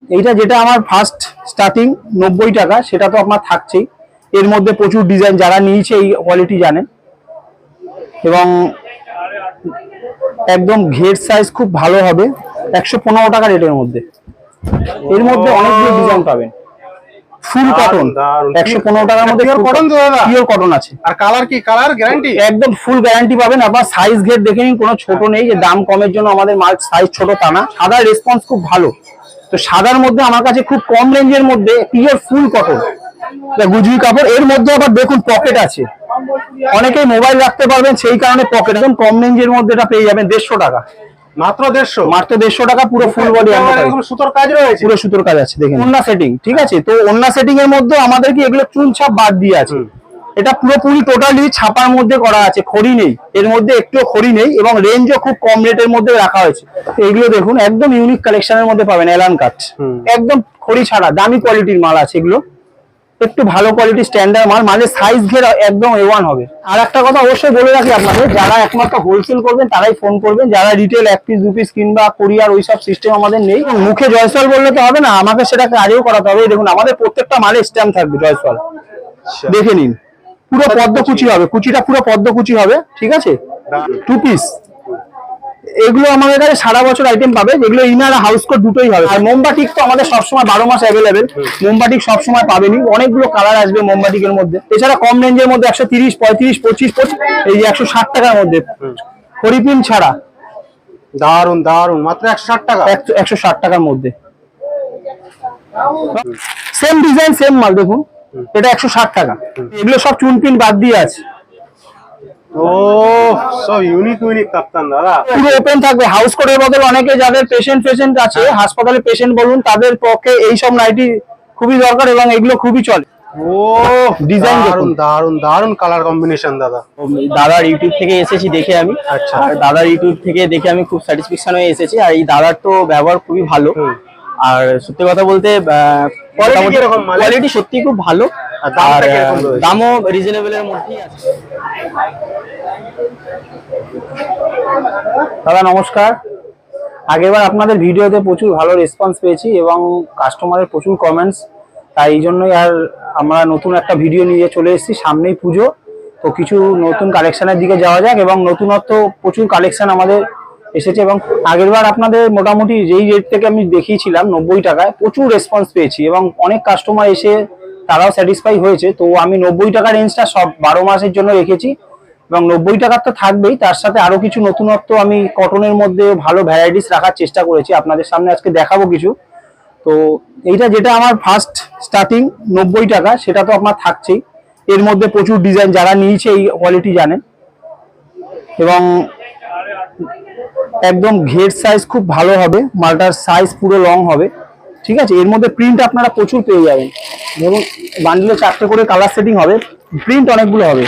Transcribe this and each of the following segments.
এইটা যেটা আমার ফার্স্ট স্টার্টিং 90 টাকা, সেটা তো আপনার থাকছেই। এর মধ্যে প্রচুর ডিজাইন, যারা নিয়েছে এই কোয়ালিটি জানেন। এবং একদম ঘের সাইজ খুব ভালো হবে, 115 টাকা রেটের মধ্যে। এর মধ্যে অনেকগুলো ডিজাইন পাবেন। ফুল কটন 115 টাকার মধ্যে পিওর কটন আছে। আর কালার কি কালার গ্যারান্টি? একদম ফুল গ্যারান্টি পাবেন। আপনার সাইজ ঘের দেখে নিন, কোনো ছোট নেই যে দাম কমের জন্য আমাদের মাল সাইজ ছোট তা না। সাদার রেসপন্স খুব ভালো। তো সাদার মধ্যে আমার কাছে খুব কম রেঞ্জের মধ্যে পিওর ফুল কটন গুজরি কাপড়। এর মধ্যে আবার দেখুন পকেট আছে, অনেকেই মোবাইল রাখতে পারবেন, সেই কারণে পকেট। একদম কম রেঞ্জের মধ্যে এটা পেয়ে যাবেন 150 টাকা, মাত্র 150 টাকা। পুরো ফুল বডি সুতোর কাজ রয়েছে, পুরো সুতোর কাজ আছে। দেখেন ওন্না সেটিং, ঠিক আছে। তো ওন্না সেটিং এর মধ্যে আমাদের কি এগুলো চুন ছাপ বাদ দিয়ে আছে। এটা পুরোপুরি টোটালি ছাপার মধ্যে করা আছে, খড়ি নেই এর মধ্যে, একটু খড়ি নেই। এবং রেঞ্জও খুব কম রেটের মধ্যে রাখা হয়েছে। এগুলো দেখুন একদম ইউনিক কালেকশনের মধ্যে পাবেন, এলান কাট, একদম খড়ি ছাড়া দামি কোয়ালিটির মাল আছে। এগুলো একটু ভালো কোয়ালিটি স্ট্যান্ডার্ড মাল, মানে সাইজ ঘের একদম A1 হবে। আর একটা কথা অবশ্যই বলে রাখি আপনাদের, যারা একমাত্র হোলসেল করবেন তারাই ফোন করবেন। যারা রিটেল 1 পিস 2 পিস কিংবা কুরিয়ার ওইসব সিস্টেম আমাদের নেই। মুখে জয়সওয়াল বললে তো হবে না, আমাকে সেটা কাজেও করাতে হবে। দেখুন আমাদের প্রত্যেকটা মালে স্ট্যাম্প থাকবে জয়সওয়াল, দেখে নিন। পুরো পদ্ম কুচি হবে, কুচিটা পুরো পদ্ম কুচি হবে, ঠিক আছে। 2 পিস এগুলো আমাদের কাছে সারা বছর আইটেম পাবে। যেগুলো ইনার হাউস কোট দুটোই হবে। আর মোমবাটিক তো আমাদের সবসময় 12 মাস অ্যাভেলেবেল। মোমবাটিক সবসময় পাবেনই, অনেকগুলো কালার আসবে মোমবাটিকের মধ্যে। এছাড়া কম রেঞ্জের মধ্যে 130, 35, 25, এই যে 160 টাকার মধ্যে হরিপিন ছাড়া। দারুন দারুন, মাত্র 160 টাকা, 160 টাকার মধ্যে। সেম ডিজাইন সেম মাল, দেখুন এটা 160 টাকা। এগুলো সব চুন পিন বাদ দিয়ে আছে। ও সব ইউনিক ইউনিক কাপ্তান দাদা, পুরো ওপেন থাকবে। হাউস কোটের বদলে অনেকে যাদের পেশেন্ট আছে, হাসপাতালে পেশেন্ট বলুন, তাদের পক্ষে এই সব নাইটি খুবই দরকার এবং এগুলো খুবই চলে। ও ডিজাইন দারুন দারুন দারুন কালার কম্বিনেশন দাদা। দাদার ইউটিউব থেকে এসেছি দেখে আমি। আচ্ছা, আর দাদার ইউটিউব থেকে দেখে আমি খুব স্যাটিসফ্যাকশন হয়ে এসেছি। আর এই দাদার তো ব্যবহার খুবই ভালো। আর সত্যি কথা বলতে কোয়ালিটি সত্যি খুব ভালো, আর দামও রিজনেবল এর মধ্যেই আছে। দাদা নমস্কার। আগেরবার আপনাদের ভিডিওতে প্রচুর ভালো রেসপন্স পেয়েছি এবং কাস্টমারের প্রচুর কমেন্টস, তাই এই জন্যই আর আমরা নতুন একটা ভিডিও নিয়ে চলে এসেছি। সামনেই পুজো, তো কিছু নতুন কালেকশনের দিকে যাওয়া যাক। এবং নতুনত্ব প্রচুর কালেকশন আমাদের এসেছে। এবং আগেরবার আপনাদের মোটামুটি যেই রেট থেকে আমি দেখিয়েছিলাম 90 টাকায়, প্রচুর রেসপন্স পেয়েছি এবং অনেক কাস্টমার এসে তারাও স্যাটিসফাই হয়েছে। তো আমি 90 টাকার রেঞ্জটা সব 12 মাসের জন্য রেখেছি। এবং 90 টাকার তো থাকবেই, তার সাথে আরো কিছু নতুনত্ব আমি কটনের মধ্যে ভালো ভ্যারাইটিস রাখার চেষ্টা করেছি। আপনাদের সামনে আজকে দেখাবো কিছু। তো এইটা যেটা আমার ফার্স্ট স্টার্টিং 90 টাকা, সেটা তো আপনার থাকছেই। এর মধ্যে প্রচুর ডিজাইন, যারা নিয়েছে এই কোয়ালিটি জানেন। এবং একদম ঘের সাইজ খুব ভালো হবে, মালটার সাইজ পুরো লং হবে, ঠিক আছে। এর মধ্যে প্রিন্ট আপনারা প্রচুর পেয়ে যাবেন। ধরুন বান্ডিলে 4টে করে কালার সেটিং হবে, প্রিন্ট অনেকগুলো হবে।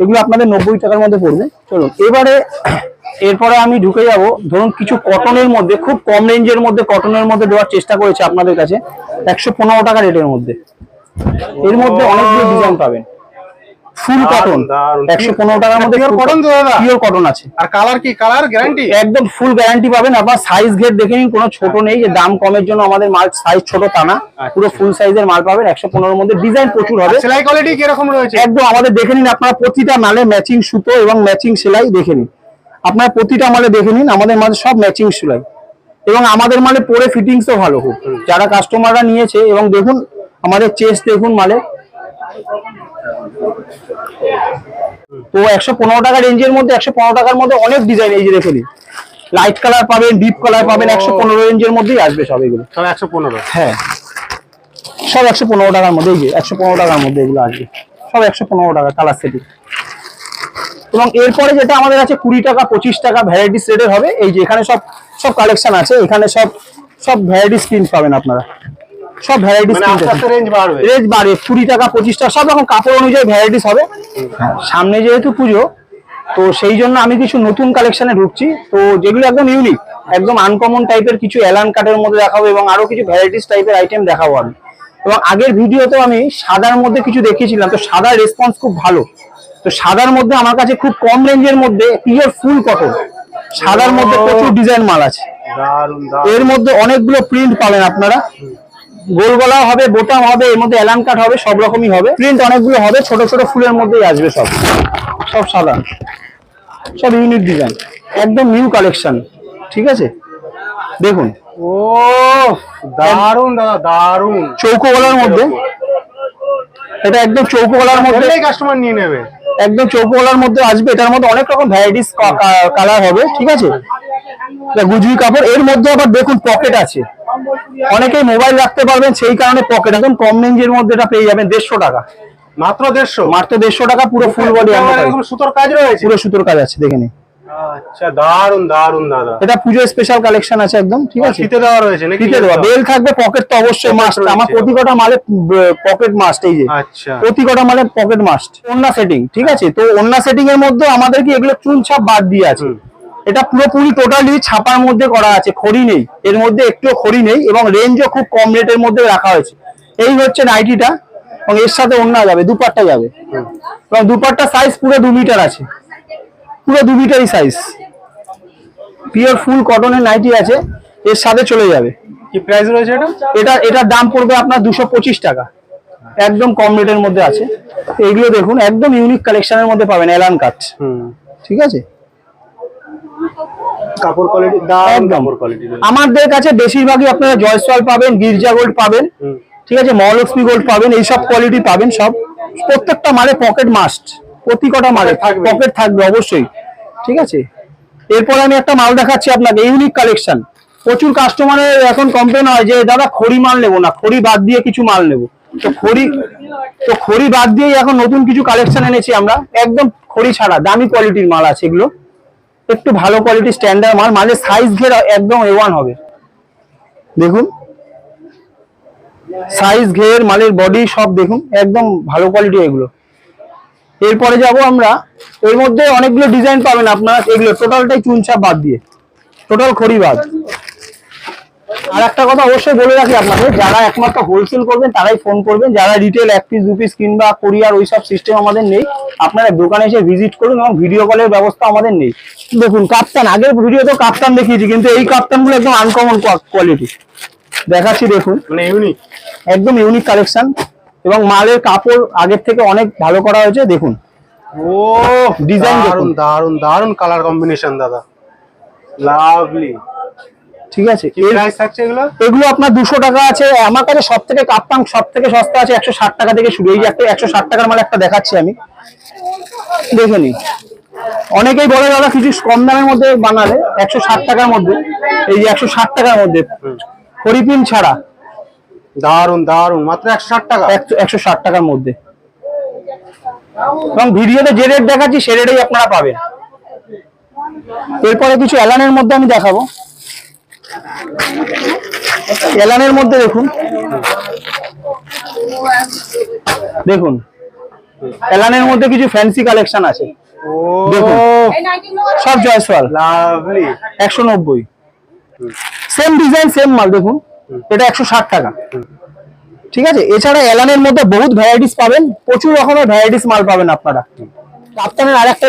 এগুলো আপনাদের 90 টাকার মধ্যে পড়বে। চলুন এরপরে আমি ঢুকে যাব। ধরুন কিছু কটনের মধ্যে, খুব কম রেঞ্জের মধ্যে কটনের মধ্যে দেওয়ার চেষ্টা করেছি আপনাদের কাছে 115 টাকা রেটের মধ্যে। এর মধ্যে অনেকগুলো ডিজাইন পাবেন। ফুল কটন 115 টাকার মধ্যে পিওর কটন আছে। আর কালার কি কালার গ্যারান্টি? একদম ফুল গ্যারান্টি পাবেন। আপনার সাইজ ঘের দেখে নিন, কোনো ছোট নেই যে দাম কমের জন্য আমাদের মাল সাইজ ছোট তা না। পুরো ফুল সাইজের মাল পাবেন 115 এর মধ্যে। ডিজাইন প্রচুর হবে। সেলাই কোয়ালিটি কি রকম রয়েছে? একদম আমাদের দেখে নিন, আপনারা প্রতিটা মালে ম্যাচিং সুতো এবং ম্যাচিং সেলাই দেখে নিন। আপনারা প্রতিটা মালে দেখে নিন, আমাদের মাঝে সব ম্যাচিং সেলাই এবং আমাদের মালে পরে ফিটিংসও ভালো খুব, যারা কাস্টমাররা নিয়েছে। এবং দেখুন আমাদের চেস্ট দেখুন মালে। তো 115 টাকা রেঞ্জের মধ্যে, 115 টাকার মধ্যে অনেক ডিজাইন। এই যে দেখে নিন, লাইট কালার পাবেন, ডিপ কালার পাবেন, 115 রেঞ্জের মধ্যেই আসবে সব এগুলো। সব 115? হ্যাঁ, সব 115 টাকার মধ্যে। এই যে 115 টাকার মধ্যে এগুলো আসবে, সব 115 টাকা কালার সেটিং। এবং এরপরে যেটা আমাদের আছে 20 টাকা 25 টাকা ভ্যারাইটিস রেটের হবে। এই যে এখানে সব সব কালেকশন আছে, এখানে সব সব ভ্যারাইটিস প্রিন্ট পাবেন আপনারা, সব ভ্যারাইটিস রেঞ্জ বাড়বে। 20 টাকা 25 টাকা সব রকম কাপড় অনুযায়ী ভ্যারাইটিস হবে। সামনে যেহেতু পুজো, তো সেই জন্য আমি কিছু নতুন কালেকশনে ঢুকছি। তো যেগুলো একদম ইউনিক, একদম আনকমন টাইপের কিছু এলান কাটের মধ্যে দেখাবো এবং আরো কিছু ভ্যারাইটিস টাইপের আইটেম দেখাবো আমি। এবং আগের ভিডিওতে আমি সাদার মধ্যে কিছু দেখিয়েছিলাম, তো সাদার রেসপন্স খুব ভালো। তো সাদার মধ্যে আমার কাছে খুব কম রেঞ্জের মধ্যে পিওর ফুল কটন, সাদার মধ্যে প্রচুর ডিজাইন মাল আছে। এর মধ্যে অনেকগুলো প্রিন্ট পাবেন আপনারা। গোল গলাও হবে, বোতাম হবে, এর মধ্যে অ্যালার্ম কাট হবে, সব রকমই হবে। প্রিন্ট অনেকগুলো হবে, ছোট ছোট ফুলের মধ্যেই আসবে সব, সব সাদা, সব ইউনিক ডিজাইন, একদম নিউ কালেকশন। ঠিক আছে, দেখুন ও দারুন দাদা, দারুন। চৌকো গলার মধ্যে, এটা একদম চৌকো গলার মধ্যে, কাস্টমার নিয়ে নেবে। একদম চৌকো গলার মধ্যে আসবে। এটার মধ্যে অনেক রকম ভ্যারাইটিস কালার হবে। ঠিক আছে, এটা গুজরি কাপড়, এর মধ্যে আবার দেখুন পকেট আছে, অনেকেই মোবাইল রাখতে পারবেন, সেই কারণে পকেট। একদম কম রেঞ্জের মধ্যে এটা পেয়ে যাবেন 150 টাকা, মাত্র 150, মাত্র 150 টাকা। পুরো ফুল বডি, সুতোর কাজ রয়েছে, পুরো সুতোর কাজ আছে, দেখে নিন। আচ্ছা, দারুন দারুন দাদা। এটা পুজো স্পেশাল কালেকশন আছে একদম। ঠিক আছে, ফিতে দেওয়া রয়েছে নাকি? ফিতে দেওয়া, বেল থাকবে, পকেট তো অবশ্যই মাস্ট। আমার প্রতি কটা মালে পকেট মাস্ট, এই যে আচ্ছা, প্রতি কটা মালে পকেট মাস্ট। ওন্না সেটিং, ঠিক আছে, তো ওন্না সেটিং এর মধ্যে আমাদের কি এগুলো চুন ছাপ বাদ দিয়ে আছে। এটা পুরোপুরি টোটালি ছাপার মধ্যে করা আছে, খড়ি নেই এর মধ্যে, একটুও খড়ি নেই, এবং রেঞ্জও খুব কম রেটের মধ্যে রাখা হয়েছে। এই হচ্ছে নাইটিটা, এবং এর সাথে ওন্না যাবে, দুপাট্টা যাবে, এবং দুপাট্টা সাইজ পুরো 2 মিটার আছে, পুরো 2 মিটারই সাইজ। পিওর ফুল কটনের নাইটি আছে, এর সাথে চলে যাবে। কি প্রাইস রয়েছে এটা? এটার দাম পড়বে আপনার 225 টাকা, একদম কম রেটের মধ্যে আছে। এইগুলো দেখুন, একদম ইউনিক কালেকশনের মধ্যে পাবেন, অ্যালান কাট। ঠিক আছে, কাপড় কোয়ালিটি দারুন, একদম। কাপড় কোয়ালিটি। আমাদের কাছে বেশিরভাগই আপনারা জয়সওয়াল পাবেন, গির্জা গোল্ড পাবেন, ঠিক আছে, মহালক্ষ্মী গোল্ড পাবেন, এইসব কোয়ালিটি পাবেন সব। প্রত্যেকটা মালে পকেট মাস্ট, প্রতি কটা মালে পকেট থাকবে অবশ্যই। ঠিক আছে, এরপর আমি একটা মাল দেখাচ্ছি আপনাকে, ইউনিক কালেকশন। প্রচুর কাস্টমারের এখন কমপ্লেন হয় যে দাদা খড়ি মাল নেবো না, খড়ি বাদ দিয়ে কিছু মাল নেবো। তো খড়ি বাদ দিয়েই এখন নতুন কিছু কালেকশন এনেছি আমরা, একদম খড়ি ছাড়া দামি কোয়ালিটির মাল আছে এগুলো, একটু ভালো কোয়ালিটি স্ট্যান্ডার্ড মাল। মালের সাইজ ঘের একদম A1 হবে, দেখুন সাইজ ঘের, মালের বডি সব দেখুন, একদম ভালো কোয়ালিটি এগুলো। এরপরে যাব আমরা, এর মধ্যে অনেকগুলো ডিজাইন পাবেন আপনারা, এগুলো টোটালটাই চুনছাপ বাদ দিয়ে, টোটাল খড়ি বাদ। আর একটা কথা অবশ্যই বলে রাখি আপনাদের, যারা একমাত্র হোলসেল করবেন তারাই ফোন করবেন, যারা রিটেল 1 পিস 2 পিস কিংবা কুরিয়ার ওইসব সিস্টেম আমাদের নেই। আপনারা দোকানে এসে ভিজিট করুন, এবং ভিডিও কলের ব্যবস্থা আমাদের নেই। দেখুন কাপ্তান, আগের ভিডিওতেও কাপ্তান দেখিয়েছি, কিন্তু এই কাপ্তানগুলো একদম আনকমন কোয়ালিটি দেখাচ্ছি। দেখুন মানে ইউনিক, একদম ইউনিক কালেকশন, এবং মালের কাপড় আগের থেকে অনেক ভালো করা হয়েছে। দেখুন ও ডিজাইন দারুন দারুন দারুন কালার কম্বিনেশন দাদা, লাভলি। ঠিক আছে, কি প্রাইস থাকছে এগুলো? এগুলো আপনার 200 টাকা আছে। আমার কাছে সব থেকে কাপ্তান সব থেকে সস্তা আছে 160 টাকা থেকে শুরু। এই যে একটা 160 টাকার মাল একটা দেখাচ্ছি আমি, দেখে নিন। অনেকেই বলে দাদা কিছু কম দামের মধ্যে বানালে, 160 টাকার মধ্যে, এই যে 160 টাকার মধ্যে খড়ি প্রিন্ট ছাড়া, দারুন দারুন, মাত্র 160 টাকা, 160 টাকার মধ্যে। এবং ভিডিওতে যে রেট দেখাচ্ছি সে রেটেই আপনারা পাবেন। এরপরে কিছু অ্যালানের মধ্যে আমি দেখাবো। অ্যালানের মধ্যে দেখুন, দেখুন অ্যালানের মধ্যে কিছু ফ্যান্সি কালেকশন আছে। ও দেখুন সব Jaiswal, lovely, 190, same design same মাল। দেখুন এটা 160 টাকা। ঠিক আছে, এছাড়া অ্যালানের মধ্যে বহুত ভ্যারাইটিস পাবেন, প্রচুর রকমের ভ্যারাইটিস মাল পাবেন আপনারা। কাপ্তানের আর একটা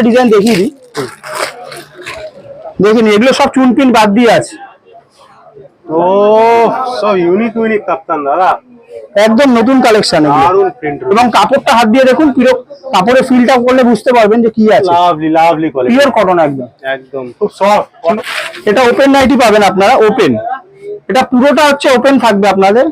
ডিজাইন দেখিয়ে দিই, দেখুন এগুলো সব চুন পিন বাদ দিয়ে আছে। ও সব ইউনিক ইউনিক কাপ্তান দাদা, একদম নতুন কালেকশন, দারুন প্রিন্ট, এবং কাপড়টা হাত দিয়ে দেখুন, পুরো কাপড়ের ফিলটা করলে বুঝতে পারবেন যে কি আছে। Lovely lovely quality, pure cotton একদম, একদম খুব সফট। এটা ওপেন নাইটি পাবেন আপনারা, ওপেন, এটা পুরোটা হচ্ছে ওপেন থাকবে আপনাদের।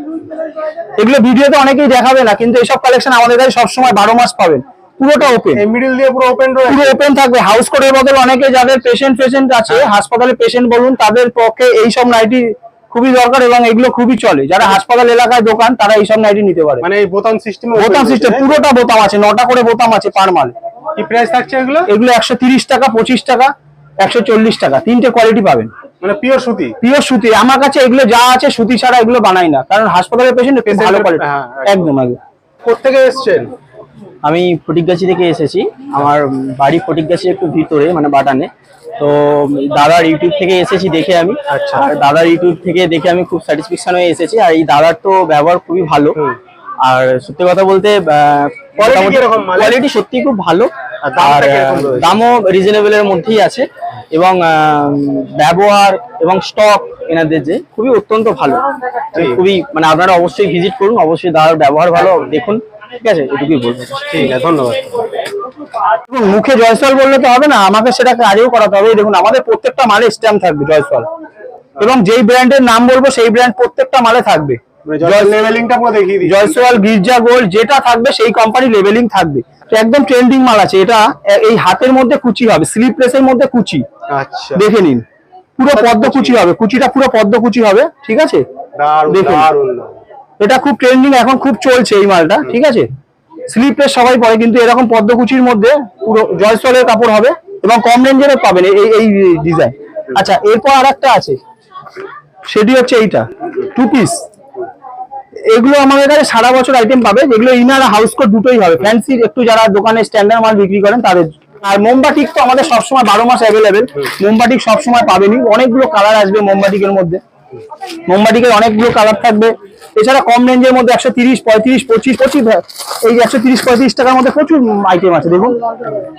এগুলো ভিডিওতে অনেকেই দেখাবে না, কিন্তু এইসব কালেকশন আমাদের কাছে সবসময় 12 মাস পাবেন, পুরোটা ওপেন, এই মিডল দিয়ে পুরো ওপেন রয়েছে, পুরো ওপেন থাকবে। হাউস কোটের বদলে অনেকে যাদের পেশেন্ট আছে, হাসপাতালে পেশেন্ট বলুন, তাদের পক্ষে এইসব নাইটি খুবই দরকার, এবং এগুলো খুবই চলে। যারা হাসপাতাল এলাকায় দোকান, তারা এইসব নাইটি নিতে পারে। মানে এই বোতাম সিস্টেম, বোতাম সিস্টেম, পুরোটা বোতাম আছে, 9টা করে বোতাম আছে পার মাল। কি প্রাইস থাকছে এগুলো? এগুলো 130 টাকা, 25 টাকা, 140 টাকা, 3টে কোয়ালিটি পাবেন। মানে পিওর সুতি, পিওর সুতি। আমার কাছে এগুলো যা আছে সুতি ছাড়া এগুলো বানাই না, কারণ হাসপাতালের পেশেন্ট ভালো কোয়ালিটি। হ্যাঁ, একদম একদম। কোত্থেকে এসেছেন? আমি ফটিকগাছি থেকে এসেছি, আমার বাড়ি ফটিকগাছি একটু ভিতরে, মানে বাটানে। তো দাদার ইউটিউব থেকে এসেছি দেখে আমি, আচ্ছা। আর দাদার ইউটিউব থেকে দেখে আমি খুব স্যাটিসফ্যাকশন হয়ে এসেছি। আর এই দাদার তো ব্যবহার খুবই ভালো, আর সত্যি কথা বলতে কিরকম মালের? কোয়ালিটি সত্যি খুব ভালো, আর দামটা আর কিরকম রয়েছে? দামও রিজনেবল এর মধ্যেই আছে। এবং ব্যবহার এবং স্টক এনাদের যে খুবই অত্যন্ত ভালো, খুবই মানে আপনারা অবশ্যই ভিজিট করুন, অবশ্যই দাদার ব্যবহার ভালো দেখুন, ঠিক আছে, এটুকুই বলবো। ঠিক আছে, ধন্যবাদ। এবং মুখে জয়সওয়াল বললে তো হবে না, আমাকে সেটা কাজেও করাতে হবে। এই দেখুন আমাদের প্রত্যেকটা মালে স্ট্যাম্প থাকবে জয়সওয়াল, এবং যেই ব্র্যান্ডের নাম বলবো সেই ব্র্যান্ড প্রত্যেকটা মালে থাকবে। লেভেলিংটা পুরো দেখিয়ে দিই। জয়সওয়াল, গির্জা গোল্ড যেটা থাকবে সেই কোম্পানি লেভেলিং থাকবে। তো একদম ট্রেন্ডিং মাল আছে এটা। এই হাতের মধ্যে কুচি হবে, স্লিপলেসের মধ্যে কুচি, আচ্ছা, দেখে নিন পুরো পদ্ম কুচি হবে, কুচিটা পুরো পদ্ম কুচি হবে, ঠিক আছে। দারুণ দেখুন। দারুণ। এটা খুব ট্রেন্ডিং, এখন খুব চলছে এই মালটা, ঠিক আছে। স্লিপলেস সবাই পরে, কিন্তু এরকম পদ্মকুচির মধ্যে পুরো জয়সওয়ালের কাপড় হবে এবং কম রেঞ্জের পাবেন এই এই ডিজাইন। আচ্ছা, এরপর আরেকটা আছে, সেটি হচ্ছে এইটা 2 পিস। এগুলো আমাদের কাছে সারা বছর আইটেম পাবে, যেগুলো ইনার হাউস কোট দুটোই হবে। ফ্যান্সি একটু যারা দোকানে স্ট্যান্ডার্ড মাল বিক্রি করেন তাদের। আর মোমবাটিক তো আমাদের সবসময় 12 মাস অ্যাভেলেবেল, মোমবাটিক সবসময় পাবেনই। অনেকগুলো কালার আসবে মোমবাটিকের মধ্যে, মোমবাটিকের অনেকগুলো কালার থাকবে। এছাড়া কম রেঞ্জের মধ্যে 130, 35, 25, এই 130-35 টাকার মধ্যে প্রচুর আইটেম আছে, দেখুন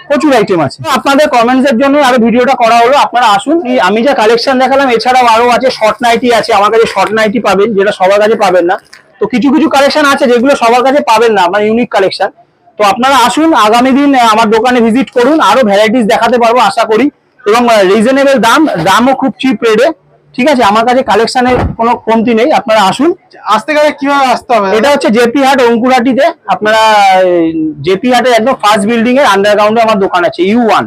প্রচুর আইটেম আছে। আপনাদের কমেন্টস এর জন্য আরো ভিডিওটা করা হলো, আপনারা আসুন। আমি যা কালেকশন দেখালাম এছাড়াও আরো আছে, শর্ট নাইটি আছে আমার কাছে, শর্ট নাইটি পাবেন যেটা সবার কাছে পাবেন না। তো কিছু কিছু কালেকশন আছে যেগুলো সবার কাছে পাবেন না, মানে ইউনিক কালেকশন। তো আপনারা আসুন, আগামী দিন আমার দোকানে ভিজিট করুন, আরো ভ্যারাইটিস দেখাতে পারবো আশা করি, এবং রিজনেবল দামও খুব চিপ রেটে, ঠিক আছে। আমার কাছে কালেকশনের কোনো কমতি নেই, আপনারা আসুন। আসতে গেলে কিভাবে আসতে হবে? এটা হচ্ছে জেপি হাট, অঙ্কুরহাটিতে। আপনারা জেপি হাটের একদম ফার্স্ট বিল্ডিং এর আন্ডারগ্রাউন্ডে আমার দোকান আছে, U1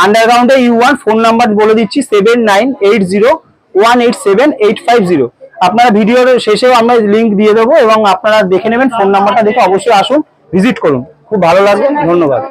আন্ডারগ্রাউন্ডে U1। ফোন নাম্বার বলে দিচ্ছি 7980187850। আপনারা ভিডিওর শেষেও আমরা লিংক দিয়ে দেবো, এবং আপনারা দেখে নেবেন। ফোন নাম্বারটা দেখে অবশ্যই আসুন, ভিজিট করুন, খুব ভালো লাগবে। ধন্যবাদ।